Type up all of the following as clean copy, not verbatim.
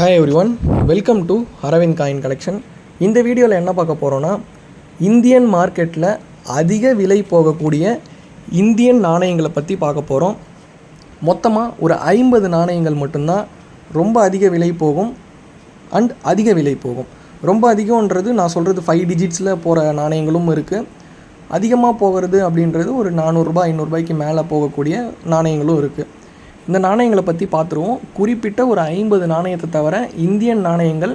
Hi everyone, welcome to Arvind coin collection. இந்த வீடியோவில் என்ன பார்க்க போகிறோன்னா, இந்தியன் மார்க்கெட்டில் அதிக விலை போகக்கூடிய இந்தியன் நாணயங்களை பற்றி பார்க்க போகிறோம். மொத்தமாக ஒரு 50 நாணயங்கள் மட்டும்தான் ரொம்ப அதிக விலை போகும் அண்ட் அதிக விலை போகும். ரொம்ப அதிகம்ன்றது நான் சொல்கிறது 5 டிஜிட்ஸில் போகிற நாணயங்களும் இருக்குது. அதிகமாக போகிறது அப்படின்றது ஒரு 400 ரூபாய் 500 ரூபாய்க்கு மேலே போகக்கூடிய நாணயங்களும் இருக்குது. இந்த நாணயங்களை பற்றி பார்த்துருவோம். குறிப்பிட்ட ஒரு 50 நாணயத்தை தவிர இந்தியன் நாணயங்கள்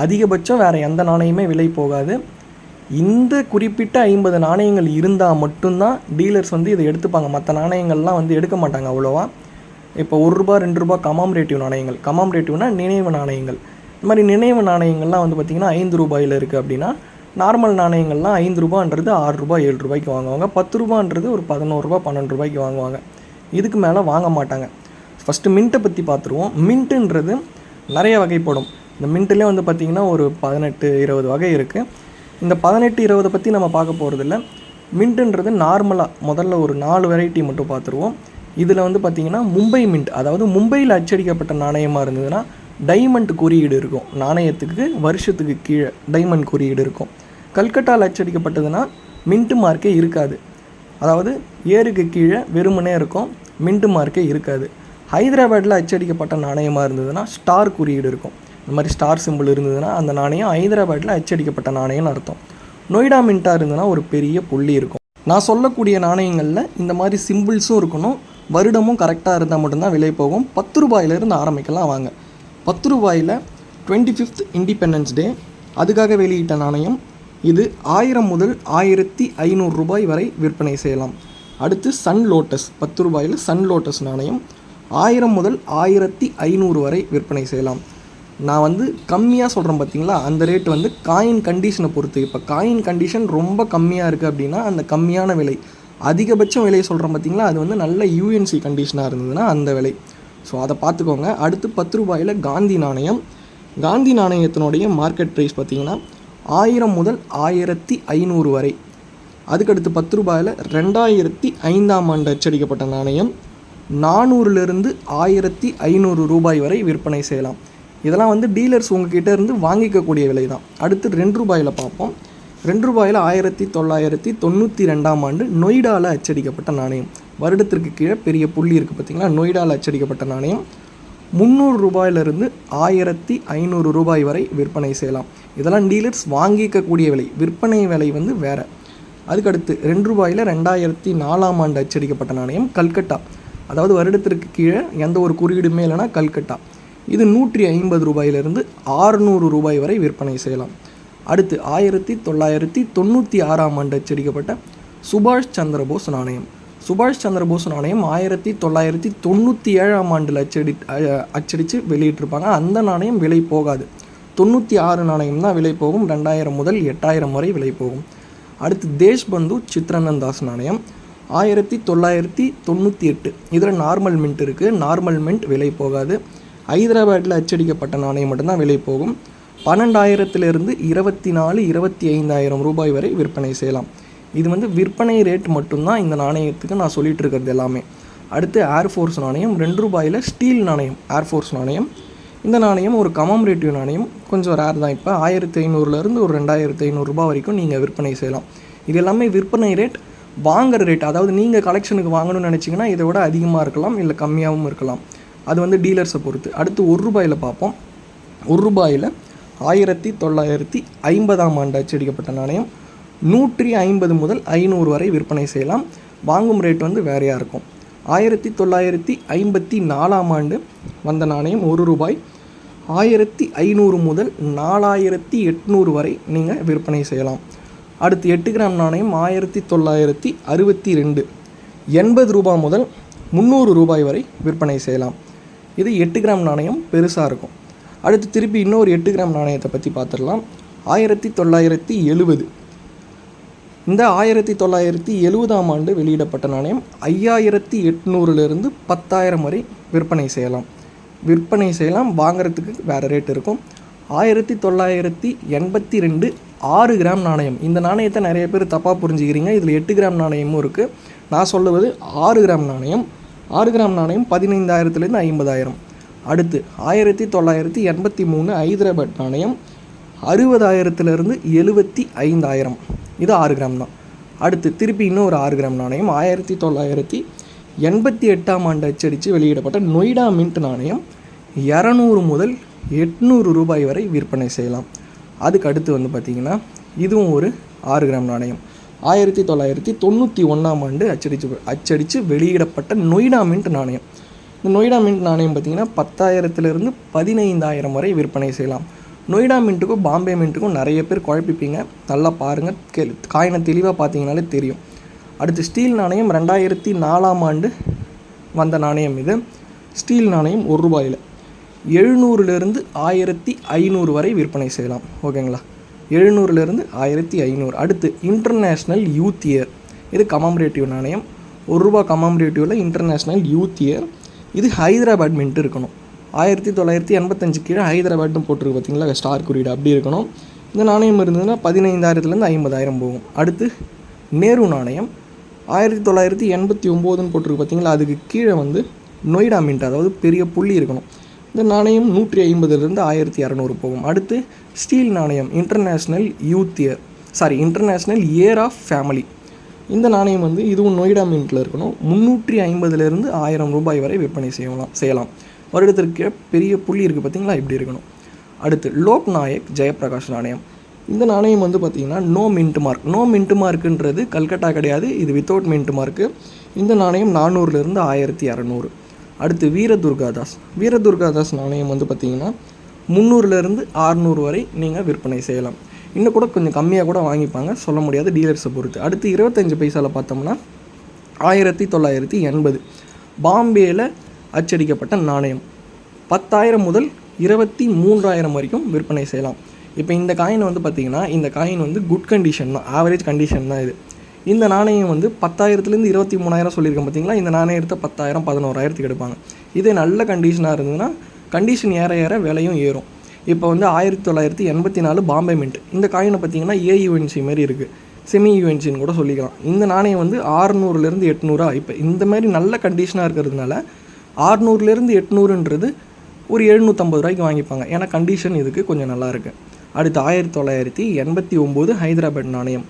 அதிகபட்சம் வேறு எந்த நாணயமே விலை போகாது. இந்த குறிப்பிட்ட 50 நாணயங்கள் இருந்தால் மட்டும்தான் டீலர்ஸ் இதை எடுத்துப்பாங்க. மற்ற நாணயங்கள்லாம் எடுக்க மாட்டாங்க அவ்வளோவா. இப்போ 1 ரூபா 2 ரூபா கமாமரேட்டிவ் நாணயங்கள், கமாமரேட்டிவ்னா நினைவு நாணயங்கள். இந்த மாதிரி நினைவு நாணயங்கள்லாம் பார்த்திங்கன்னா 5 ரூபாயில் இருக்குது அப்படின்னா, நார்மல் நாணயங்கள்லாம் 5 ரூபான்றது 6 ரூபாய் 7 ரூபாய்க்கு வாங்குவாங்க. 10 ரூபான்றது ஒரு 11 ரூபா 12 ரூபாய்க்கு வாங்குவாங்க. இதுக்கு மேலே வாங்க மாட்டாங்க. ஃபஸ்ட்டு மின்ட்டை பற்றி பார்த்துருவோம். மின்ட்டுன்றது நிறைய வகைப்படும். இந்த மின்ட்டிலே பார்த்திங்கன்னா ஒரு 18-20 வகை இருக்குது. இந்த 18-20 பற்றி நம்ம பார்க்க போகிறதில்ல. மின்ட்டுன்றது நார்மலாக முதல்ல ஒரு 4 வெரைட்டி மட்டும் பார்த்துருவோம். இதில் பார்த்திங்கன்னா மும்பை மின்ட், அதாவது மும்பையில் அச்சடிக்கப்பட்ட நாணயமாக இருந்ததுன்னா டைமண்ட் குறியீடு இருக்கும். நாணயத்துக்கு வருஷத்துக்கு கீழே டைமண்ட் குறியீடு இருக்கும். கல்கட்டாவில் அச்சடிக்கப்பட்டதுன்னா மின்ட்டு மார்க்கே இருக்காது. அதாவது ஏருக்கு கீழே வெறுமனே இருக்கும், மின்ட்டு மார்க்கே இருக்காது. ஹைதராபாத்தில் அச்சடிக்கப்பட்ட நாணயமாக இருந்ததுன்னா ஸ்டார் குறியீடு இருக்கும். இந்த மாதிரி ஸ்டார் சிம்பிள் இருந்ததுன்னா அந்த நாணயம் ஹைதராபாத்தில் அச்சடிக்கப்பட்ட நாணயம்னு அர்த்தம். நொய்டா மின்ட்டாக இருந்ததுன்னா ஒரு பெரிய புள்ளி இருக்கும். நான் சொல்லக்கூடிய நாணயங்களில் இந்த மாதிரி சிம்பிள்ஸும் இருக்கணும், வருடமும் கரெக்டாக இருந்தால் மட்டும்தான் விலை போகும். 10 ரூபாயிலிருந்து ஆரம்பிக்கலாம் வாங்க. 10 ரூபாயில் 25th இண்டிபெண்டன்ஸ் டே அதுக்காக வெளியிட்ட நாணயம். இது 1000 முதல் 1500 ரூபாய் வரை விற்பனை செய்யலாம். அடுத்து சன் லோட்டஸ், 10 ரூபாயில் சன் லோட்டஸ் நாணயம் 1000 முதல் 1500 வரை விற்பனை செய்யலாம். நான் கம்மியாக சொல்கிறேன் பார்த்தீங்களா, அந்த ரேட் காயின் கண்டிஷனை பொறுத்து. இப்போ காயின் கண்டிஷன் ரொம்ப கம்மியாக இருக்குது அப்படின்னா அந்த கம்மியான விலை. அதிகபட்சம் விலை சொல்கிறேன் பார்த்தீங்களா, அது நல்ல யூஎன்சி கண்டிஷனாக இருந்ததுன்னா அந்த விலை. ஸோ அதை பார்த்துக்கோங்க. அடுத்து 10 ரூபாயில் காந்தி நாணயம். காந்தி நாணயத்தினுடைய மார்க்கெட் ப்ரைஸ் பார்த்திங்கன்னா 1000 முதல் 1500 வரை. அதுக்கடுத்து 10 ரூபாயில் 2005ஆம் ஆண்டு அச்சடிக்கப்பட்ட நாணயம் 400லிருந்து 1500 ரூபாய் வரை விற்பனை செய்யலாம். இதெல்லாம் டீலர்ஸ் உங்ககிட்ட இருந்து வாங்கிக்கக்கூடிய விலை தான். அடுத்து 2 ரூபாயில் பார்ப்போம். 2 ரூபாயில் 1992ஆம் ஆண்டு நொய்டாவில் அச்சடிக்கப்பட்ட நாணயம். வருடத்திற்கு கீழே பெரிய புள்ளி இருக்குது பார்த்திங்களா, நொய்டாவில் அச்சடிக்கப்பட்ட நாணயம் 300 ரூபாயிலிருந்து 1500 ரூபாய் வரை விற்பனை செய்யலாம். இதெல்லாம் டீலர்ஸ் வாங்கிக்கக்கூடிய விலை, விற்பனை விலை வேறு. அதுக்கடுத்து 2 ரூபாயில் 2004ஆம் ஆண்டு அச்சடிக்கப்பட்ட நாணயம் கல்கட்டா, அதாவது வருடத்திற்கு கீழே எந்த ஒரு குறியீடுமே இல்லைனா கல்கட்டா. இது 150 ரூபாயிலிருந்து 600 ரூபாய் வரை விற்பனை செய்யலாம். அடுத்து 1996ஆம் ஆண்டு அச்சடிக்கப்பட்ட சுபாஷ் சந்திரபோஸ் நாணயம். சுபாஷ் சந்திரபோஸ் நாணயம் 1997ஆம் ஆண்டில் அச்சடித்து வெளியிட்டிருப்பாங்க. அந்த நாணயம் விலை போகாது. 96 நாணயம் தான் விலை போகும். 2000 முதல் 8000 வரை விலை போகும். அடுத்து தேஷ்பந்து சித்ரனந்த் தாஸ் நாணயம் 1998. இதில் நார்மல் மின்ட் இருக்குது. நார்மல் மின்ட் விலை போகாது. ஹைதராபாத்தில் அச்சடிக்கப்பட்ட நாணயம் மட்டும்தான் விலை போகும். 12,000லிருந்து 24-25,000 ரூபாய் வரை விற்பனை செய்யலாம். இது விற்பனை ரேட் மட்டும்தான் இந்த நாணயத்துக்கு நான் சொல்லிகிட்டு இருக்கிறது எல்லாமே. அடுத்து ஏர்ஃபோர்ஸ் நாணயம் 2 ரூபாயில் ஸ்டீல் நாணயம், ஏர்ஃபோர்ஸ் நாணயம். இந்த நாணயம் ஒரு கமாமரேட்டிவ் நாணயம், கொஞ்சம் ரேர் தான். இப்போ 1500லேருந்து ஒரு 2500 ரூபாய் வரைக்கும் நீங்கள் விற்பனை செய்யலாம். இது எல்லாமே விற்பனை ரேட். வாங்குகிற ரேட், அதாவது நீங்கள் கலெக்ஷனுக்கு வாங்கணும்னு நினச்சிங்கன்னா இதை விட அதிகமாக இருக்கலாம், இல்லை கம்மியாகவும் இருக்கலாம். அது டீலர்ஸை பொறுத்து. அடுத்து 1 ரூபாயில் பார்ப்போம். 1 ரூபாயில் 1950ஆம் ஆண்டு அச்சடிக்கப்பட்ட நாணயம் 150 முதல் 500 வரை விற்பனை செய்யலாம். வாங்கும் ரேட் வேறையாக இருக்கும். 1954ஆம் ஆண்டு வந்த நாணயம் 1 ரூபாய் 1500 முதல் 4800 வரை நீங்கள் விற்பனை செய்யலாம். அடுத்து 8 கிராம் நாணயம் 1962 80 ரூபாய் முதல் 300 ரூபாய் வரை விற்பனை செய்யலாம். இது 8 கிராம் நாணயம் பெருசாக இருக்கும். அடுத்து திருப்பி இன்னொரு 8 கிராம் நாணயத்தை பற்றி பார்த்துடலாம். 1970. இந்த 1970ஆம் ஆண்டு வெளியிடப்பட்ட நாணயம் 5800லிருந்து 10,000 வரை விற்பனை செய்யலாம். வாங்கிறதுக்கு வேறு ரேட் இருக்கும். 1982 6 கிராம் நாணயம். இந்த நாணயத்தை நிறைய பேர் தப்பாக புரிஞ்சுக்கிறீங்க. இதில் 8 கிராம் நாணயமும் இருக்குது. நான் சொல்லுவது 6 கிராம் நாணயம். 6 கிராம் நாணயம் 15,000லேருந்து 50,000. அடுத்து 1983 ஹைதராபாத் நாணயம் 60,000லேருந்து 75,000, இது 6 கிராம் தான். அடுத்து திருப்பி இன்னும் ஒரு 6 கிராம் நாணயம் 1988ஆம் ஆண்டு அச்சடித்து வெளியிடப்பட்ட நொய்டா மின்ட் நாணயம் 200 முதல் 800 ரூபாய் வரை விற்பனை செய்யலாம். அதுக்கு அடுத்து வந்து பார்த்திங்கன்னா இதுவும் ஒரு 6 கிராம் நாணயம் 1991ஆம் ஆண்டு அச்சடித்து வெளியிடப்பட்ட நொய்டா மின்ட் நாணயம். இந்த நொய்டா மின்ட் நாணயம் பார்த்திங்கன்னா 10,000லேருந்து 15,000 வரை விற்பனை செய்யலாம். நொய்டா மின்ட்டுக்கும் பாம்பே மின்ட்டுக்கும் நிறைய பேர் குழப்பிப்பீங்க, நல்லா பாருங்கள், காயினை தெளிவாக பார்த்தீங்கனாலே தெரியும். அடுத்து ஸ்டீல் நாணயம் 2004ஆம் ஆண்டு வந்த நாணயம். இது ஸ்டீல் நாணயம் 1 ரூபாயில் 700லேருந்து 1500 வரை விற்பனை செய்யலாம். ஓகேங்களா, 700லேருந்து 1500. அடுத்து இன்டர்நேஷ்னல் யூத் இயர், இது கமாமரேட்டிவ் நாணயம் 1 ரூபா கமாமரேட்டிவில் இன்டர்நேஷ்னல் யூத் இயர். இது ஹைதராபாத் மின்ட் இருக்கணும். 1985 கீழே ஹைதராபாத்னு போட்டிருக்கு பார்த்தீங்களா, ஸ்டார் குறியீடு அப்படி இருக்கணும். இந்த நாணயம் இருந்ததுன்னா 15,000லேருந்து 50,000 போகும். அடுத்து நேரு நாணயம் 1989ன்னு போட்டிருக்கு பார்த்தீங்களா, அதுக்கு கீழே வந்து நொய்டா மின்ட், அதாவது பெரிய புள்ளி இருக்கணும். இந்த நாணயம் 150லேருந்து 1200 போகும். அடுத்து ஸ்டீல் நாணயம் இன்டர்நேஷ்னல் இயர் ஆஃப் ஃபேமிலி. இந்த நாணயம் வந்து இதுவும் நொய்டா மின்ட்டில் இருக்கணும். 350லேருந்து 1000 ரூபாய் வரை விற்பனை செய்யலாம். வருடத்திற்கு பெரிய புள்ளி இருக்குது பார்த்தீங்களா, இப்படி இருக்கணும். அடுத்து லோக் நாயக் ஜெயபிரகாஷ் நாணயம். இந்த நாணயம் வந்து பார்த்திங்கன்னா நோ மின்ட் மார்க்குன்றது கல்கட்டா கிடையாது, இது வித்தவுட் மின்ட் மார்க்கு. இந்த நாணயம் 400லேருந்து 1200. அடுத்து வீரதுர்காதாஸ் நாணயம் வந்து பார்த்திங்கன்னா 300லேருந்து 600 வரை நீங்கள் விற்பனை செய்யலாம். இன்னும் கூட கொஞ்சம் கம்மியாக கூட வாங்கிப்பாங்க, சொல்ல முடியாது, டீலர்ஸை பொறுத்து. அடுத்து 25 பைசாவில் பார்த்தோம்னா 1980 பாம்பேயில் அச்சடிக்கப்பட்ட நாணயம் 10,000 முதல் 23,000 வரைக்கும் விற்பனை செய்யலாம். இப்போ இந்த காயின் வந்து பார்த்திங்கன்னா இந்த காயின் வந்து குட் கண்டிஷன் தான், ஆவரேஜ் கண்டிஷன் தான் இது. இந்த நாணயம் வந்து 10,000லேருந்து 23,000 சொல்லியிருக்கேன் பார்த்தீங்களா, இந்த நாணயத்தை 10,000 11,000க்கு எடுப்பாங்க. இதே நல்ல கண்டிஷனாக இருந்ததுன்னா கண்டிஷன் ஏற ஏற விலையும் ஏறும். இப்போ வந்து 1984 பாம்பே மின்ட், இந்த காயினை பார்த்திங்கன்னா AUNC மாரி இருக்குது, செமி யூஎன்சின்னு கூட சொல்லிக்கலாம். இந்த நாணயம் வந்து 600லேருந்து 800. இப்போ இந்த மாதிரி நல்ல கண்டிஷனாக இருக்கிறதுனால 600லேருந்து 800ன்றது ஒரு 750 ரூபாய்க்கு வாங்கிப்பாங்க, ஏன்னா கண்டிஷன் இதுக்கு கொஞ்சம் நல்லா இருக்குது. அடுத்து 1989 ஹைதராபாத் நாணயம்.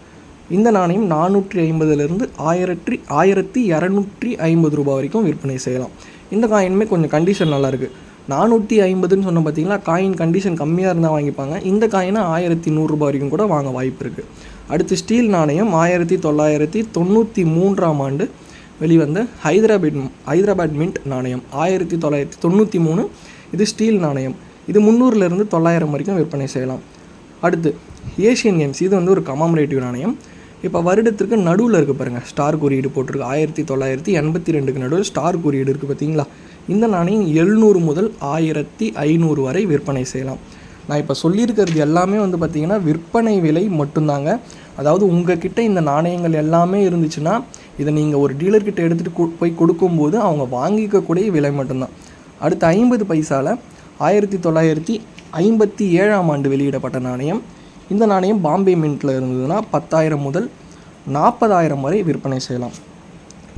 இந்த நாணயம் 450லேருந்து 1250 ரூபாய் வரைக்கும் விற்பனை செய்யலாம். இந்த காயினுமே கொஞ்சம் கண்டிஷன் நல்லாயிருக்கு. 450ன்னு சொன்ன பார்த்தீங்களா, காயின் கண்டிஷன் கம்மியாக இருந்தால் வாங்கிப்பாங்க. இந்த காயினை 1100 ரூபாய் வரைக்கும் கூட வாங்க வாய்ப்பு இருக்குது. அடுத்து ஸ்டீல் நாணயம் 1993ஆம் ஆண்டு வெளிவந்த ஹைதராபாத் மின்ட் நாணயம் 1993. இது ஸ்டீல் நாணயம், இது 300லேருந்து 900 வரைக்கும் விற்பனை செய்யலாம். அடுத்து ஏஷியன் கேம்ஸ், இது வந்து ஒரு கமாமரேட்டிவ் நாணயம். இப்போ வருடத்திற்கு நடுவில் இருக்குது பாருங்கள், ஸ்டார் குறியீடு போட்டிருக்கு. 1982க்கு நடுவில் ஸ்டார் குறியீடு இருக்குது பார்த்தீங்களா. இந்த நாணயம் 700 முதல் 1500 வரை விற்பனை செய்யலாம். நான் இப்போ சொல்லியிருக்கிறது எல்லாமே வந்து பார்த்திங்கன்னா விற்பனை விலை மட்டும்தாங்க. அதாவது உங்ககிட்ட இந்த நாணயங்கள் எல்லாமே இருந்துச்சுன்னா இதை நீங்கள் ஒரு டீலர்கிட்ட எடுத்துகிட்டு போய் கொடுக்கும்போது அவங்க வாங்கிக்கக்கூடிய விலை மட்டும்தான். அடுத்து 50 பைசாவில் 1957ஆம் ஆண்டு வெளியிடப்பட்ட நாணயம். இந்த நாணயம் பாம்பே மின்ட்டில் இருந்ததுன்னா 10,000 முதல் 40,000 வரை விற்பனை செய்யலாம்.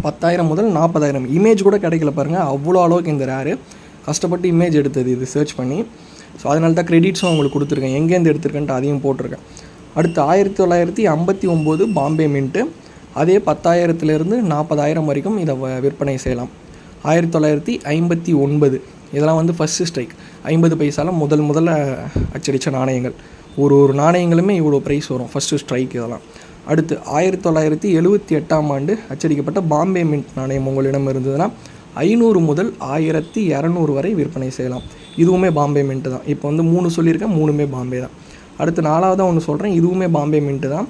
10,000 முதல் 40,000. இமேஜ் கூட கிடைக்கல பாருங்கள், அவ்வளோ அளவுக்கு இந்த ரேரு. கஷ்டப்பட்டு இமேஜ் எடுத்தது இது சர்ச் பண்ணி. ஸோ அதனால தான் கிரெடிட்ஸும் உங்களுக்கு கொடுத்துருக்கேன், எங்கேருந்து எடுத்துருக்கேன்ட்டு அதையும் போட்டிருக்கேன். அடுத்து 1959 பாம்பே மின்ட்டு. அதே 10,000லேருந்து 40,000 வரைக்கும் இதை விற்பனை செய்யலாம். 1959 இதெல்லாம் வந்து ஃபஸ்ட்டு ஸ்ட்ரைக். 50 பைசாவில் முதல்ல அச்சடித்த நாணயங்கள். ஒரு நாணயங்களுமே இவ்வளோ ப்ரைஸ் வரும், ஃபஸ்ட்டு ஸ்ட்ரைக் இதெல்லாம். அடுத்து 1978ஆம் ஆண்டு அச்சடிக்கப்பட்ட பாம்பே மின்ட் நாணயம் உங்களிடம் இருந்ததுன்னா 500 முதல் 1200 வரை விற்பனை செய்யலாம். இதுவுமே பாம்பே மின்ட்டு தான். இப்போ வந்து 3 சொல்லியிருக்கேன், 3மே பாம்பே தான். அடுத்து 4வதாக ஒன்று சொல்கிறேன், இதுவுமே பாம்பே மின்ட்டு தான்.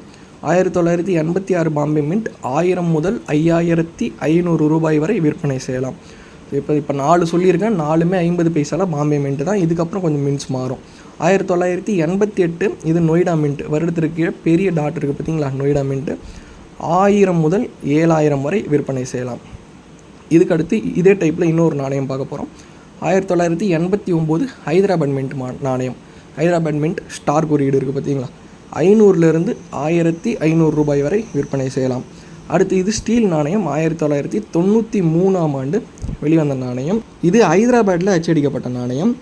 1986 பாம்பே மின்ட் 1000 முதல் 5500 ரூபாய் வரை விற்பனை செய்யலாம். இப்போ 4 சொல்லியிருக்கேன், 4மே 50 பைசாவில் பாம்பே மின்ட்டு தான். இதுக்கப்புறம் கொஞ்சம் மின்ட்ஸ் மாறும். 1988 இது நொய்டா மின்ட். வருடத்திற்கு கீழே பெரிய டாட் இருக்குது பார்த்தீங்களா, நொய்டா மின்ட்டு. 1000 முதல் 7000 வரை விற்பனை செய்யலாம். இதுக்கடுத்து இதே டைப்பில் இன்னொரு நாணயம் பார்க்க போகிறோம். 1989 ஹைதராபாத் மின்ட் நாணயம். ஹைதராபாத் மின்ட் ஸ்டார் குறியீடு இருக்குது பார்த்தீங்களா. 500லேருந்து 1500 ரூபாய் வரை விற்பனை செய்யலாம். அடுத்து இது ஸ்டீல் நாணயம் 1993ஆம் ஆண்டு வெளிவந்த நாணயம். இது ஹைதராபாத்தில் அச்சடிக்கப்பட்ட நாணயம்.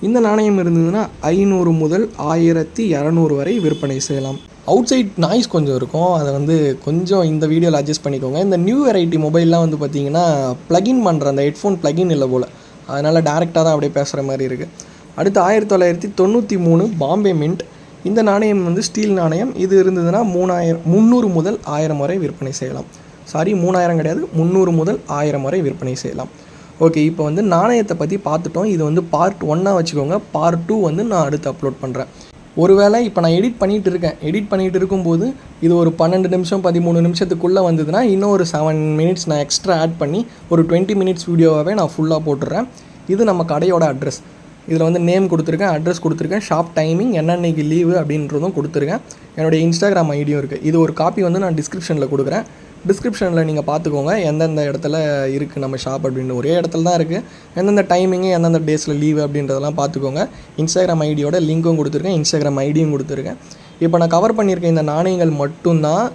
இந்த நாணயம் இருந்ததுன்னா 500 முதல் 1200 வரை விற்பனை செய்யலாம். அவுட் சைட் நாய்ஸ் கொஞ்சம் இருக்கும், அதை வந்து கொஞ்சம் இந்த வீடியோவில் அட்ஜஸ்ட் பண்ணிக்கோங்க. இந்த நியூ வெரைட்டி மொபைல்லாம் வந்து பார்த்திங்கன்னா ப்ளகின் பண்ணுற அந்த ஹெட்ஃபோன் ப்ளகின் இல்லை போல், அதனால் டேரெக்டாக தான் அப்படியே பேசுகிற மாதிரி இருக்குது. அடுத்து 1993 பாம்பே மின்ட். இந்த நாணயம் வந்து ஸ்டீல் நாணயம். இது இருந்ததுன்னா 300 முதல் 1000 வரை விற்பனை செய்யலாம். 3000 கிடையாது, 300 முதல் 1000 வரை விற்பனை செய்யலாம். ஓகே, இப்போ வந்து நாணயத்தை பற்றி பார்த்துட்டோம். இது வந்து பார்ட் 1 வச்சுக்கோங்க. பார்ட் 2 வந்து நான் அடுத்து அப்லோட் பண்ணுறேன். ஒருவேளை இப்போ நான் எடிட் பண்ணிகிட்டு இருக்கும்போது இது ஒரு 12 நிமிஷம் 13 நிமிஷத்துக்குள்ளே வந்ததுன்னா இன்னும் ஒரு 7 மினிட்ஸ் நான் எக்ஸ்ட்ரா ஆட் பண்ணி ஒரு 20 மினிட்ஸ் வீடியோவாகவே நான் ஃபுல்லாக போட்டுடுறேன். இது நம்ம கடையோட அட்ரஸ். இதில் வந்து நேம் கொடுத்துருக்கேன், அட்ரஸ் கொடுத்துருக்கேன், ஷாப் டைமிங், என்னன்னைக்கு லீவு அப்படின்றதும் கொடுத்துருக்கேன். என்னுடைய இன்ஸ்டாகிராம் ஐடியும் இருக்குது. இது ஒரு காப்பி வந்து நான் டிஸ்கிரிப்ஷனில் கொடுக்குறேன். டிஸ்கிரிப்ஷனில் நீங்கள் பார்த்துக்கோங்க எந்தெந்த இடத்துல இருக்குது நம்ம ஷாப் அப்படின்னு. ஒரே இடத்துல தான் இருக்குது. எந்தெந்த டைமிங்கு எந்தெந்த டேஸில் லீவு அப்படின்றதெல்லாம் பார்த்துக்கோங்க. இன்ஸ்டாகிராம் ஐடியோட லிங்க்கும் கொடுத்துருக்கேன், இன்ஸ்டாகிராம் ஐடியும் கொடுத்துருக்கேன். இப்போ நான் கவர் பண்ணியிருக்கேன் இந்த நாணயங்கள் மட்டும்தான்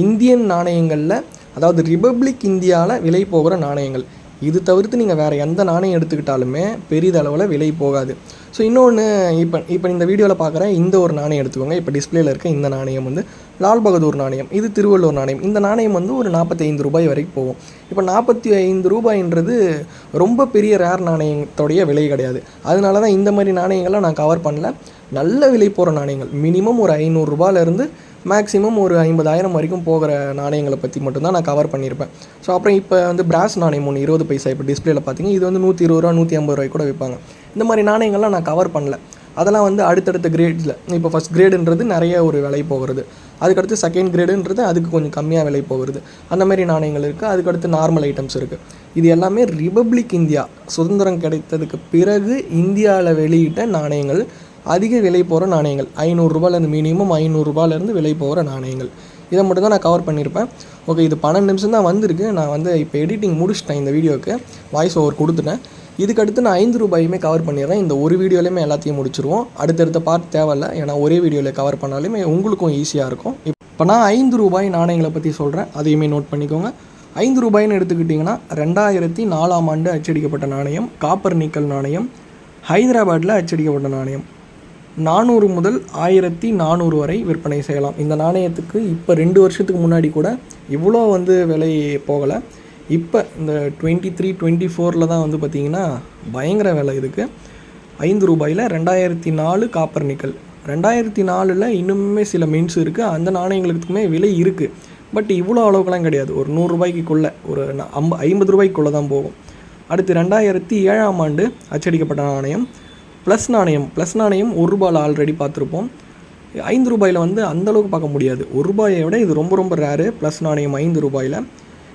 இந்தியன் நாணயங்களில், அதாவது ரிபப்ளிக் இந்தியாவில் விலை போகிற நாணயங்கள். இது தவிர்த்து நீங்கள் வேறு எந்த நாணயம் எடுத்துக்கிட்டாலுமே பெரிதளவில் விலை போகாது. ஸோ இன்னொன்று, இப்போ இந்த வீடியோவில் பார்க்குற இந்த ஒரு நாணயம் எடுத்துக்கோங்க. இப்போ டிஸ்பிளேயில் இருக்க இந்த நாணயம் வந்து லால் பகதூர் நாணயம். இது திருவள்ளூர் நாணயம். இந்த நாணயம் வந்து ஒரு 45 ரூபாய் வரைக்கும் போகும். இப்போ 45 ரூபாயின்றது ரொம்ப பெரிய ரேர் நாணயத்தோடைய விலை கிடையாது. அதனால தான் இந்த மாதிரி நாணயங்கள்லாம் நான் கவர் பண்ணல. நல்ல விலை போகிற நாணயங்கள் மினிமம் ஒரு 500 ரூபாயிலேருந்து மேக்ஸிமம் ஒரு 50,000 வரைக்கும் போகிற நாணயங்களை பற்றி மட்டும்தான் நான் கவர் பண்ணியிருப்பேன். ஸோ அப்புறம் இப்போ வந்து பிராஸ் நாணயம் ஒன்று 20 பைசா இப்போ டிஸ்பிளேயில் பார்த்தீங்க. இது வந்து 120 ரூபா 150 ரூபாய்க்கு கூட விற்பாங்க. இந்த மாதிரி நாணயங்கள்லாம் நான் கவர் பண்ணல. அதெல்லாம் வந்து அடுத்தடுத்த கிரேட்ஸில், இப்போ ஃபஸ்ட் கிரேடுன்றது நிறைய ஒரு விலை போகிறது, அதுக்கடுத்து செகண்ட் கிரேடுன்றது அதுக்கு கொஞ்சம் கம்மியாக விலை போகிறது. அந்த மாதிரி நாணயங்கள் இருக்குது. அதுக்கடுத்து நார்மல் ஐட்டம்ஸ் இருக்குது. இது எல்லாமே ரிபப்ளிக் இந்தியா சுதந்திரம் கிடைத்ததுக்கு பிறகு இந்தியாவில் வெளியிட்ட நாணயங்கள். அதிக விலை போகிற நாணயங்கள் 500 ரூபாயிலேருந்து மினிமம் 500 ரூபாயிலேருந்து விலை போகிற நாணயங்கள். இதை மட்டும் தான் நான் கவர் பண்ணியிருப்பேன். ஓகே, இது 12 நிமிஷம் தான் வந்திருக்கு. நான் வந்து இப்போ எடிட்டிங் முடிச்சிட்டேன். இந்த வீடியோவுக்கு வாய்ஸ் ஓவர் கொடுத்துட்டேன். இதுக்கடுத்து நான் 5 ரூபாயுமே கவர் பண்ணிடுறேன். இந்த ஒரு வீடியோலையுமே எல்லாத்தையும் முடிச்சிருவோம். அடுத்தடுத்த பார்ட் தேவையில்லை, ஏன்னா ஒரே வீடியோவில் கவர் பண்ணாலுமே உங்களுக்கும் ஈஸியாக இருக்கும். இப்போ நான் 5 ரூபாய் நாணயங்களை பற்றி சொல்கிறேன், அதையுமே நோட் பண்ணிக்கோங்க. 5 ரூபாய்னு எடுத்துக்கிட்டிங்கன்னா 2004ஆம் ஆண்டு அச்சடிக்கப்பட்ட நாணயம், காப்பர் நீக்கல் நாணயம், ஹைதராபாத்தில் அச்சடிக்கப்பட்ட நாணயம். 400 முதல் 1400 வரை விற்பனை செய்யலாம். இந்த நாணயத்துக்கு இப்போ 2 வருஷத்துக்கு முன்னாடி கூட இவ்வளோ வந்து விலை போகலை. இப்போ இந்த 23-24 தான் வந்து பார்த்திங்கன்னா பயங்கர விலை இருக்குது. 5 ரூபாயில் 2004 காப்பர் நிக்கல். 2004 இன்னுமே சில மின்ஸ் இருக்குது. அந்த நாணயங்களுக்குமே விலை இருக்குது. பட் இவ்வளோ அளவுக்குலாம் கிடையாது. ஒரு 100 ரூபாய்க்குள்ளே, ஒரு 50 ரூபாய்க்குள்ளே தான் போகும். அடுத்து 2007ஆம் ஆண்டு அச்சடிக்கப்பட்ட நாணயம் ப்ளஸ் நாணயம். ப்ளஸ் நாணயம் 1 ரூபாயில் ஆல்ரெடி பார்த்துருப்போம். 5 ரூபாயில் வந்து அந்தளவுக்கு பார்க்க முடியாது. 1 ரூபாயை விட இது ரொம்ப ரொம்ப ரேரு. ப்ளஸ் நாணயம் 5 ரூபாயில்.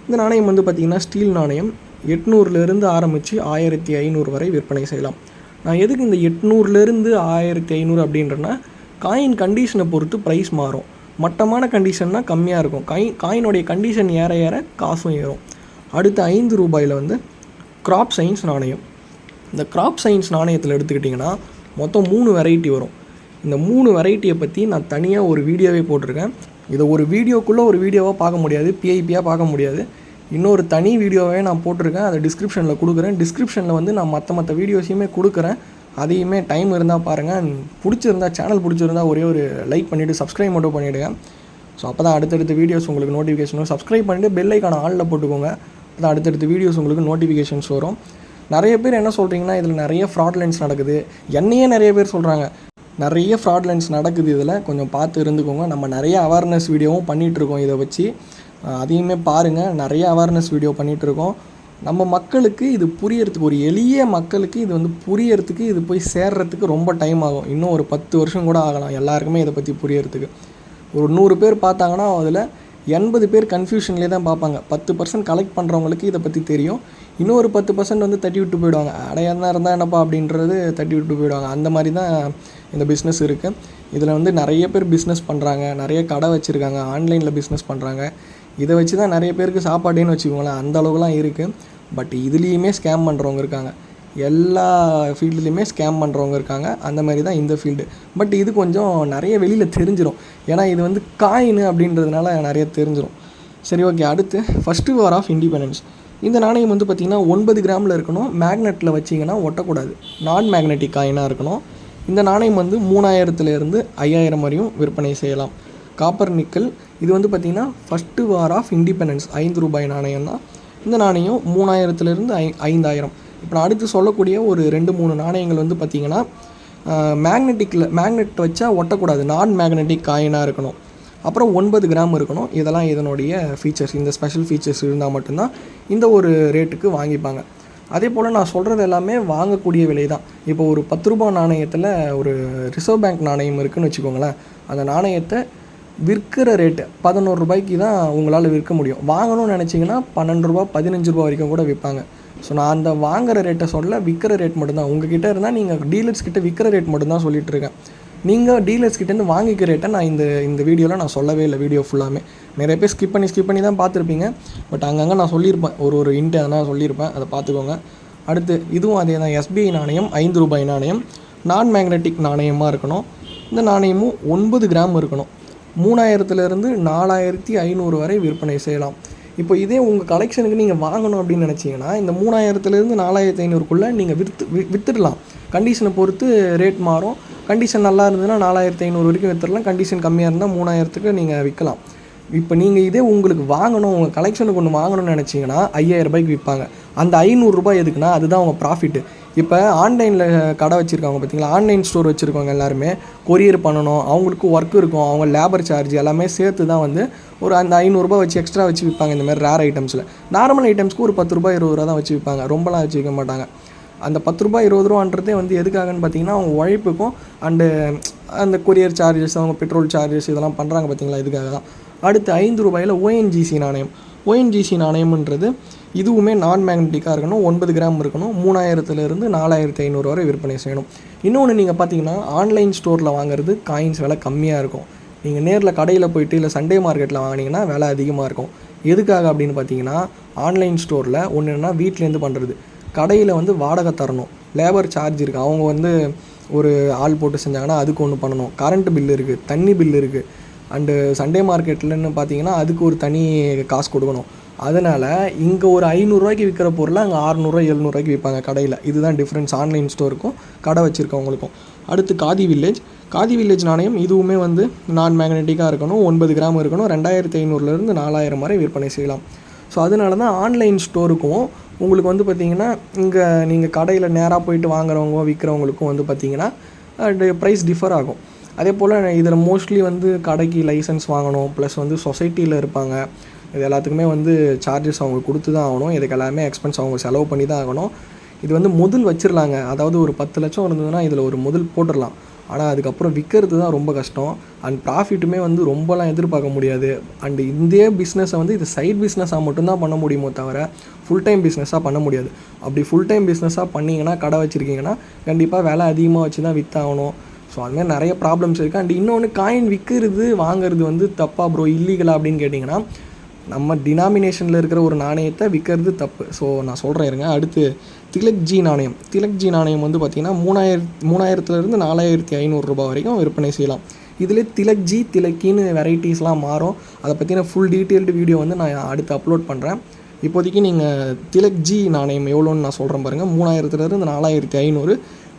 இந்த நாணயம் வந்து பார்த்திங்கன்னா ஸ்டீல் நாணயம். 800லேருந்து ஆரம்பித்து 1500 வரை விற்பனை செய்யலாம். நான் எதுக்கு இந்த 800லேருந்து 1500 அப்படின்றனா, காயின் கண்டிஷனை பொறுத்து ப்ரைஸ் மாறும். மட்டமான கண்டிஷன்னா கம்மியாக இருக்கும். காயினுடைய கண்டிஷன் ஏற ஏற காசும் ஏறும். அடுத்து 5 ரூபாயில் வந்து கிராப் சயின்ஸ் நாணயம். இந்த கிராப் சயின்ஸ் நாணயத்தில் எடுத்துக்கிட்டிங்கன்னா மொத்தம் 3 வெரைட்டி வரும். இந்த 3 வெரைட்டியை பற்றி நான் தனியாக ஒரு வீடியோவே போட்டிருக்கேன். இதை ஒரு வீடியோக்குள்ளே ஒரு வீடியோவாக பார்க்க முடியாது, பிஐபியாக பார்க்க முடியாது. இன்னொரு தனி வீடியோவே நான் போட்டிருக்கேன், அதை டிஸ்கிரிப்ஷனில் கொடுக்குறேன். டிஸ்கிரிப்ஷனில் வந்து நான் மற்ற வீடியோஸையுமே கொடுக்குறேன். அதையுமே டைம் இருந்தால் பாருங்கள். பிடிச்சிருந்தா, சேனல் பிடிச்சிருந்தா ஒரே ஒரு லைக் பண்ணிவிட்டு சப்ஸ்கிரைப் மட்டும் பண்ணிவிடுங்க. ஸோ அப்போ தான் அடுத்தடுத்த வீடியோஸ் உங்களுக்கு நோட்டிஃபிகேஷன் வரும். சப்ஸ்கிரைப் பண்ணிவிட்டு பெல் ஐக்கான ஆளில் போட்டுக்கோங்க. அப்போ தான் அடுத்தடுத்த வீடியோஸ் உங்களுக்கு நோட்டிஃபிகேஷன்ஸ் வரும். நிறைய பேர் என்ன சொல்கிறீங்கன்னா, இதில் நிறைய ஃப்ராட்லென்ஸ் நடக்குது. என்னையே நிறைய பேர் சொல்கிறாங்க நிறைய ஃப்ராட்லென்ஸ் நடக்குது, இதில் கொஞ்சம் பார்த்து இருந்துக்கோங்க. நம்ம நிறைய அவேர்னஸ் வீடியோவும் பண்ணிகிட்ருக்கோம். இதை வச்சு அதையுமே பாருங்கள். நிறைய அவேர்னஸ் வீடியோ பண்ணிகிட்ருக்கோம். நம்ம மக்களுக்கு இது புரியறதுக்கு, ஒரு எளிய மக்களுக்கு இது வந்து புரியறதுக்கு, இது போய் சேர்றதுக்கு ரொம்ப டைம் ஆகும். இன்னும் ஒரு 10 வருஷம் கூட ஆகலாம் எல்லாருக்குமே இதை பற்றி புரியறதுக்கு. ஒரு 100 பேர் பார்த்தாங்கன்னா அதில் 80 பேர் கன்ஃபியூஷன்லேயே தான் பார்ப்பாங்க. 10% கலெக்ட் பண்ணுறவங்களுக்கு இதை பற்றி தெரியும். இன்னொரு 10% வந்து தட்டி விட்டு போயிடுவாங்க. அடையாதான் இருந்தால் என்னப்பா அப்படின்றது தட்டி விட்டு போயிடுவாங்க. அந்த மாதிரி தான் இந்த பிஸ்னஸ் இருக்குது. இதில் வந்து நிறைய பேர் பிஸ்னஸ் பண்ணுறாங்க, நிறைய கடை வச்சுருக்காங்க, ஆன்லைனில் பிஸ்னஸ் பண்ணுறாங்க. இதை வச்சு தான் நிறைய பேருக்கு சாப்பாடுன்னு வச்சுக்கோங்களேன், அந்த அளவுக்குலாம் இருக்குது. பட் இதுலேயுமே ஸ்கேம் பண்ணுறவங்க இருக்காங்க. எல்லா ஃபீல்டுலேயுமே ஸ்கேம் பண்ணுறவங்க இருக்காங்க. அந்த மாதிரி தான் இந்த ஃபீல்டு. பட் இது கொஞ்சம் நிறைய வெளியில் தெரிஞ்சிடும். ஏன்னா இது வந்து காயின் அப்படின்றதுனால நிறைய தெரிஞ்சிடும். சரி, ஓகே. அடுத்து ஃபஸ்ட்டு வார் ஆஃப் இண்டிபெண்டன்ஸ். இந்த நாணயம் வந்து பார்த்திங்கன்னா 9 கிராமில் இருக்கணும். மேக்னெட்டில் வச்சிங்கன்னா ஒட்டக்கூடாது. நான் மேக்னெட்டிக் காயினாக இருக்கணும். இந்த நாணயம் வந்து 3000லேருந்து 5000 வரையும் விற்பனை செய்யலாம். Copper nickel. இது வந்து பார்த்திங்கன்னா ஃபஸ்ட்டு வார் ஆஃப் இண்டிபெண்டன்ஸ் ₹5 நாணயம் தான். இந்த நாணயம் 3000லேருந்து 5000. இப்போ நான் அடுத்து சொல்லக்கூடிய ஒரு 2-3 நாணயங்கள் வந்து பார்த்திங்கன்னா மேக்னெட் வச்சா ஒட்டக்கூடாது. நான் மேக்னெட்டிக் காயினாக இருக்கணும். அப்புறம் 9 கிராம் இருக்கணும். இதெல்லாம் இதனுடைய ஃபீச்சர்ஸ். இந்த ஸ்பெஷல் ஃபீச்சர்ஸ் இருந்தால் மட்டும்தான் இந்த ஒரு ரேட்டுக்கு வாங்கிப்பாங்க. அதே போல் நான் சொல்கிறது எல்லாமே வாங்கக்கூடிய விலை தான். இப்போ ஒரு ₹10 நாணயத்தில் ஒரு ரிசர்வ் பேங்க் நாணயம் இருக்குதுன்னு வச்சுக்கோங்களேன். அந்த நாணயத்தை விற்கிற ரேட்டு ₹11 தான் உங்களால் விற்க முடியும். வாங்கணும்னு நினச்சிங்கன்னா ₹12, ₹15 வரைக்கும் கூட விற்பாங்க. ஸோ நான் அந்த வாங்குகிற ரேட்டை சொல்ல, விற்கிற ரேட் மட்டும்தான். உங்கள் கிட்டே இருந்தால் நீங்கள் டீலர்ஸ்கிட்ட விற்கிற ரேட் மட்டும்தான் சொல்லிகிட்ருக்கேன். நீங்கள் டீலர்ஸ்கிட்டேருந்து வாங்கிக்கிற ரேட்டை நான் இந்த வீடியோவில் நான் சொல்லவே இல்லை. வீடியோ ஃபுல்லாமே நிறைய பேர் ஸ்கிப் பண்ணி தான் பார்த்துருப்பீங்க. பட் அங்கங்கே நான் சொல்லியிருப்பேன், ஒரு இன்ட்டு அதனால் சொல்லியிருப்பேன், அதை பார்த்துக்கோங்க. அடுத்து இதுவும் அதே தான். SBI நாணயம் ₹5 நாணயம் நான் மேக்னெட்டிக் நாணயமாக இருக்கணும். இந்த நாணயமும் 9 கிராம் இருக்கணும். 3000லேருந்து 4500 வரை விற்பனை செய்யலாம். இப்போ இதே உங்கள் கலெக்ஷனுக்கு நீங்கள் வாங்கணும் அப்படின்னு நினச்சிங்கன்னா இந்த 3000லேருந்து 4500க்குள்ளே நீங்கள் விற்றுடலாம். கண்டிஷனை பொறுத்து ரேட் மாறும். கண்டிஷன் நல்லா இருந்ததுன்னா 4500 வரைக்கும் விற்றுடலாம். கண்டிஷன் கம்மியாக இருந்தால் 3000க்கு நீங்கள் விற்கலாம். இப்போ நீங்கள் இதே உங்களுக்கு வாங்கணும், உங்கள் கலெக்ஷனுக்கு ஒன்று வாங்கணும்னு நினச்சிங்கன்னா ₹5000 விற்பாங்க. அந்த ₹500 எதுக்குன்னா அதுதான் அவங்க ப்ராஃபிட்டு. இப்போ ஆன்லைனில் கடை வச்சுருக்காங்க பார்த்தீங்களா, ஆன்லைன் ஸ்டோர் வச்சுருக்கவங்க எல்லாருமே கொரியர் பண்ணணும், அவங்களுக்கு ஒர்க் இருக்கும், அவங்க லேபர் சார்ஜ் எல்லாமே சேர்த்து தான் வந்து ஒரு அந்த ₹500 வச்சு எக்ஸ்ட்ரா வச்சு விற்பாங்க. இந்த மாதிரி ரேர் ஐட்டம்ஸில். நார்மல் ஐட்டம்ஸ்க்கு ஒரு ₹10 ₹20 தான் வச்சு விற்பாங்க. ரொம்பலாம் வச்சு விற்க மாட்டாங்க. அந்த ₹10 ₹20 வந்து எதுக்காகன்னு பார்த்தீங்கன்னா அவங்க உழைப்புக்கும் அந்த கொரியர் சார்ஜஸ், அவங்க பெட்ரோல் சார்ஜஸ் இதெல்லாம் பண்ணுறாங்க பார்த்தீங்களா, இதுக்காக தான். அடுத்து ₹5 ONGC நாணயம். ONGC நாணயம்ன்றது இதுவுமே நான் மேக்னெட்டிக்காக இருக்கணும். 9 கிராம் இருக்கணும். 3000லேருந்து 4500 வரை விற்பனை செய்யணும். இன்னொன்று நீங்கள் பார்த்தீங்கன்னா ஆன்லைன் ஸ்டோரில் வாங்குறது காயின்ஸ் விலை கம்மியாக இருக்கும். நீங்கள் நேரில் கடையில் போய்ட்டு இல்லை சண்டே மார்க்கெட்டில் வாங்கினீங்கன்னா விலை அதிகமாக இருக்கும். எதுக்காக அப்படின்னு பார்த்தீங்கன்னா ஆன்லைன் ஸ்டோரில் ஒன்று என்னென்னா வீட்டிலேருந்து பண்ணுறது, கடையில் வந்து வாடகை தரணும், லேபர் சார்ஜ் இருக்குது, அவங்க வந்து ஒரு ஆள் போட்டு செஞ்சாங்கன்னா அதுக்கு ஒன்று பண்ணணும், கரண்ட் பில் இருக்குது, தண்ணி பில் இருக்குது. அண்டு சண்டே மார்க்கெட்லன்னு பார்த்தீங்கன்னா அதுக்கு ஒரு தனி காசு கொடுக்கணும். அதனால் இங்கே ஒரு ₹500 விற்கிற பொருளை அங்கே ₹600 ₹700 விற்பாங்க கடையில். இதுதான் டிஃப்ரென்ஸ் ஆன்லைன் ஸ்டோருக்கும் கடை வச்சுருக்கவங்களுக்கும். அடுத்து காதி வில்லேஜ் நாணயம். இதுவுமே வந்து நான் மேக்னெட்டிக்காக இருக்கணும். 9 கிராம் இருக்கணும். 2500லேருந்து 4000 வரை விற்பனை செய்யலாம். ஸோ அதனால தான் ஆன்லைன் ஸ்டோருக்கும் உங்களுக்கு வந்து பார்த்திங்கன்னா இங்கே நீங்கள் கடையில் நேராக போயிட்டு வாங்குறவங்க விற்கிறவங்களுக்கும் வந்து பார்த்திங்கன்னா ப்ரைஸ் டிஃபர் ஆகும். அதே போல் இதில் மோஸ்ட்லி வந்து கடைக்கு லைசன்ஸ் வாங்கணும், ப்ளஸ் வந்து சொசைட்டியில் இருப்பாங்க. இது எல்லாத்துக்குமே வந்து சார்ஜஸ் அவங்க கொடுத்து தான் ஆகணும். இதுக்கு எல்லாமே எக்ஸ்பென்ஸ் அவங்க செலவு பண்ணி தான் ஆகணும். இது வந்து முதல் வச்சிடலாங்க. அதாவது ஒரு 10 லட்சம் இருந்ததுன்னா இதில் ஒரு முதல் போட்டுடலாம். ஆனால் அதுக்கப்புறம் விற்கிறது தான் ரொம்ப கஷ்டம். அண்ட் ப்ராஃபிட்டுமே வந்து ரொம்பலாம் எதிர்பார்க்க முடியாது. அண்டு இந்த பிஸ்னஸை வந்து இது சைட் பிஸ்னஸாக மட்டும்தான் பண்ண முடியுமோ தவிர ஃபுல் டைம் பிஸ்னஸாக பண்ண முடியாது. அப்படி ஃபுல் டைம் பிஸ்னஸாக பண்ணிங்கன்னா, கடை வச்சுருக்கீங்கன்னா கண்டிப்பாக விலை அதிகமாக வச்சு தான் விற்றாகணும். ஸோ அதுமாதிரி நிறைய ப்ராப்ளம்ஸ் இருக்குது. அண்ட் இன்னொன்று காயின் விற்கிறது வாங்கிறது வந்து தப்பா ப்ரோ, இல்லீகலா அப்படின்னு கேட்டிங்கன்னா, நம்ம டினாமினேஷனில் இருக்கிற ஒரு நாணயத்தை விற்கிறது தப்பு. ஸோ நான் சொல்கிறேன் இருங்க. அடுத்து திலக்ஜி நாணயம் வந்து பார்த்திங்கன்னா 3000லேருந்து 4500 வரைக்கும் விற்பனை செய்யலாம். இதில் திலக்கின்னு வெரைட்டிஸ்லாம் மாறும். அதை பற்றின ஃபுல் டீட்டெயில்டு வீடியோ வந்து நான் அடுத்து அப்லோட் பண்ணுறேன். இப்போதைக்கு நீங்கள் திலக்ஜி நாணயம் எவ்வளோன்னு நான் சொல்கிறேன் பாருங்கள். 3000லேருந்து 4500.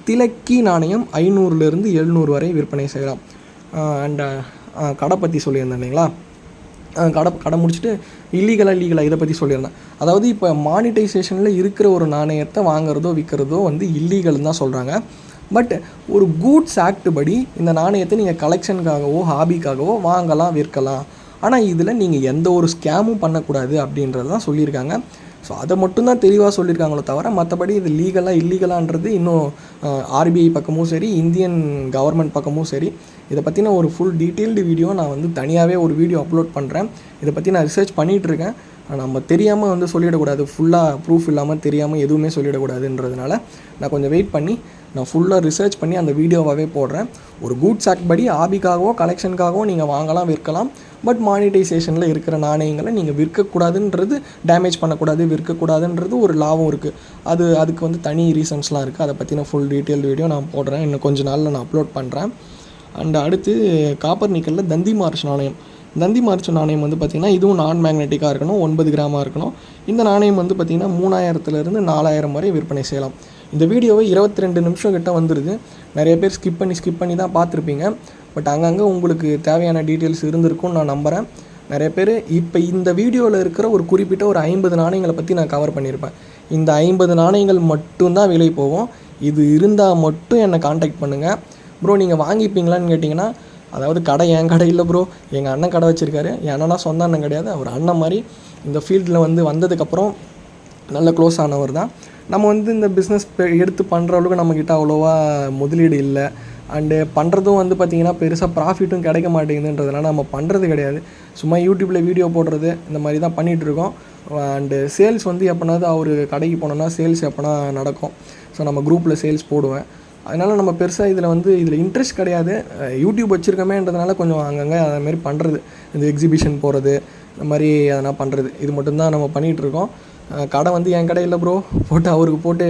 திலக்கி நாணயம் 500லேருந்து 700 வரை விற்பனை செய்யலாம். அண்ட் கடை பற்றி சொல்லியிருந்தேன் இல்லைங்களா, கடை முடிச்சுட்டு இல்லீகலா இதை பற்றி சொல்லியிருந்தேன். அதாவது இப்போ மானிட்டைசேஷனில் இருக்கிற ஒரு நாணயத்தை வாங்குறதோ விற்கிறதோ வந்து இல்லீகல்னு தான் சொல்கிறாங்க. பட் ஒரு கூட்ஸ் ஆக்ட் படி இந்த நாணயத்தை நீங்கள் கலெக்ஷனுக்காகவோ ஹாபிக்காகவோ வாங்கலாம், விற்கலாம். ஆனால் இதில் நீங்கள் எந்த ஒரு ஸ்கேமும் பண்ணக்கூடாது அப்படின்றது தான் சொல்லியிருக்காங்க. ஸோ அதை மட்டும்தான் தெளிவாக சொல்லியிருக்காங்களோ தவிர மற்றபடி இது லீகலாக இல்லீகலான்றது இன்னும் RBI பக்கமும் சரி, இந்தியன் கவர்மெண்ட் பக்கமும் சரி, இதை பற்றின ஒரு ஃபுல் டீட்டெயில்டு வீடியோ நான் வந்து தனியாகவே ஒரு வீடியோ அப்லோட் பண்ணுறேன். இதை பற்றி நான் ரிசர்ச் பண்ணிகிட்ருக்கேன். நம்ம தெரியாமல் வந்து சொல்லிடக்கூடாது, ஃபுல்லாக ப்ரூஃப் இல்லாமல் தெரியாமல் எதுவுமே சொல்லிடக்கூடாதுன்றதுனால நான் கொஞ்சம் வெயிட் பண்ணி நான் ஃபுல்லாக ரிசர்ச் பண்ணி அந்த வீடியோவாகவே போடுறேன். ஒரு கூட்ஸ் ஆக்ட் படி ஹாபிக்காகவோ கலெக்ஷனுக்காகவோ நீங்கள் வாங்கலாம், விற்கலாம். பட் மானிட்டைசேஷனில் இருக்கிற நாணயங்களை நீங்கள் விற்கக்கூடாதுன்றது, டேமேஜ் பண்ணக்கூடாது, விற்கக்கூடாதுன்றது ஒரு லாவும் இருக்குது. அதுக்கு வந்து தனி ரீசன்ஸ்லாம் இருக்குது. அதை பற்றின ஃபுல் டீட்டெயில் வீடியோ நான் போடுறேன். இன்னும் கொஞ்சம் நாளில் நான் அப்லோட் பண்ணுறேன். அண்ட் அடுத்து காப்பர் நிக்கலில் தந்தி மார்ச் நாணயம். தந்தி மார்ச் நாணயம் வந்து பார்த்திங்கன்னா இதுவும் நான் மேக்னெட்டிக்காக இருக்கணும், 9 கிராமாக இருக்கணும். இந்த நாணயம் வந்து பார்த்திங்கன்னா 3000 4000 வரை விற்பனை செய்யலாம். இந்த வீடியோவை 22 நிமிஷம் கிட்ட வந்துடுது. நிறைய பேர் ஸ்கிப் பண்ணி தான் பார்த்துருப்பீங்க. பட் அங்கங்கே உங்களுக்கு தேவையான டீட்டெயில்ஸ் இருந்திருக்கும்னு நான் நம்புகிறேன். நிறைய பேர் இப்போ இந்த வீடியோவில் இருக்கிற ஒரு குறிப்பிட்ட ஒரு 50 நாணயங்களை பற்றி நான் கவர் பண்ணியிருப்பேன். இந்த 50 நாணயங்கள் மட்டும்தான் விலை போகும். இது இருந்தால் மட்டும் என்னை காண்டாக்ட் பண்ணுங்கள். ப்ரோ நீங்கள் வாங்கிப்பீங்களான்னு கேட்டிங்கன்னா, அதாவது கடை என் கடை இல்லை ப்ரோ, எங்கள் அண்ணன் கடை வச்சுருக்காரு. என் அண்ணனா சொந்த அண்ணன் கிடையாது, அவர் அண்ணன் மாதிரி. இந்த ஃபீல்டில் வந்ததுக்கப்புறம் நல்ல க்ளோஸ் ஆனவர் தான். நம்ம இந்த பிஸ்னஸ் எடுத்து பண்ணுற அளவுக்கு நம்மக்கிட்ட அவ்வளோவா முதலீடு இல்லை. அண்டு பண்ணுறதும் பார்த்திங்கன்னா பெருசாக ப்ராஃபிட்டும் கிடைக்க மாட்டேங்குதுன்றதுனால நம்ம பண்ணுறது கிடையாது. சும்மா யூடியூப்பில் வீடியோ போடுறது இந்த மாதிரி தான் பண்ணிகிட்ருக்கோம். அண்டு சேல்ஸ் எப்போனாவது அவர் கடைக்கு போனோன்னா சேல்ஸ் எப்போனா நடக்கும். ஸோ நம்ம குரூப்பில் சேல்ஸ் போடுவேன். அதனால் நம்ம பெருசாக இதில் இன்ட்ரெஸ்ட் கிடையாது. யூடியூப் வச்சுருக்கமேன்றதுனால கொஞ்சம் அங்கங்கே அதுமாரி பண்ணுறது, இந்த எக்ஸிபிஷன் போகிறது, இந்த மாதிரி அதெல்லாம் பண்ணுறது, இது மட்டும்தான் நம்ம பண்ணிகிட்ருக்கோம். கடை என் கடை இல்லை ப்ரோ, அவருக்கு போட்டு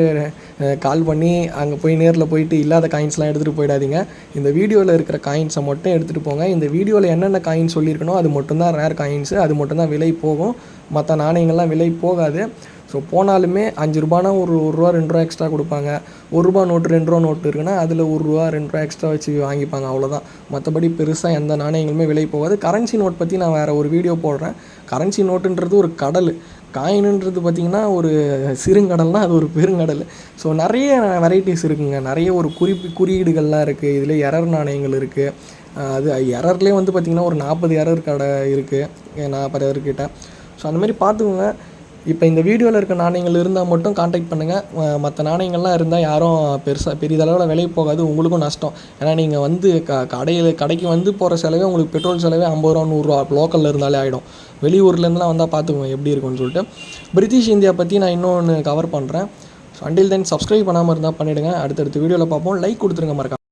கால் பண்ணி அங்கே போய் நேரில் போயிட்டு இல்லாத காயின்ஸ்லாம் எடுத்துகிட்டு போயிடாதீங்க. இந்த வீடியோவில் இருக்கிற காயின்ஸை மட்டும் எடுத்துகிட்டு போங்க. இந்த வீடியோவில் என்னென்ன காயின்ஸ் சொல்லியிருக்கணும் அது மட்டும்தான் ரேர் காயின்ஸு, அது மட்டும்தான் விலை போகும். மற்ற நாணயங்கள்லாம் விலை போகாது. ஸோ போனாலுமே 5 ரூபானா ஒரு ரூபா 2 ரூபா எக்ஸ்ட்ரா கொடுப்பாங்க. 1 ரூபா நோட்டு 2 ரூபா நோட்டு இருக்குன்னா அதில் 1 ரூபா 2 ரூபா எக்ஸ்ட்ரா வச்சு வாங்கிப்பாங்க, அவ்வளோதான். மற்றபடி பெருசாக எந்த நாணயங்களுமே விலை போகாது. கரன்சி நோட் பற்றி நான் வேறு ஒரு வீடியோ போடுறேன். கரன்சி நோட்டுன்றது ஒரு கடல், காயினுன்றது பார்த்திங்கன்னா ஒரு சிறுங்கடல்னால் அது ஒரு பெருங்கடல். ஸோ நிறைய வெரைட்டிஸ் இருக்குங்க. நிறைய ஒரு குறியீடுகள்லாம் இருக்குது. இதில் எரர் நாணயங்கள் இருக்குது. அது எரர்லேயே பார்த்திங்கன்னா ஒரு 40 எரர் கடை இருக்குது, 40 எரர்கிட்ட. ஸோ அந்தமாதிரி பார்த்துக்கோங்க. இப்போ இந்த வீடியோவில் இருக்க நாணயங்கள் இருந்தால் மட்டும் காண்டாக்ட் பண்ணுங்கள். மற்ற நாணயங்கள்லாம் இருந்தால் யாரும் பெரிதளவில் விலை போகாது, உங்களுக்கும் நஷ்டம். ஏன்னா நீங்கள் கடைக்கு போகிற செலவே உங்களுக்கு பெட்ரோல் செலவே 50 ரூபா 100 ரூபா லோக்கலில் இருந்தாலே ஆகிடும். வெளியூர்லேருந்துலாம் வந்தால் பார்த்துக்குவோம் எப்படி இருக்கும்னு சொல்லிட்டு. பிரிட்டிஷ் இந்தியா பற்றி நான் இன்னொன்று கவர் பண்ணுறேன். ஸோ அண்டில் தென் சப்ஸ்கிரைப் பண்ணாமல் இருந்தால் பண்ணிவிடுங்க. அடுத்தடுத்த வீடியோவில் பார்ப்போம். லைக் கொடுத்துருங்க மறக்காம.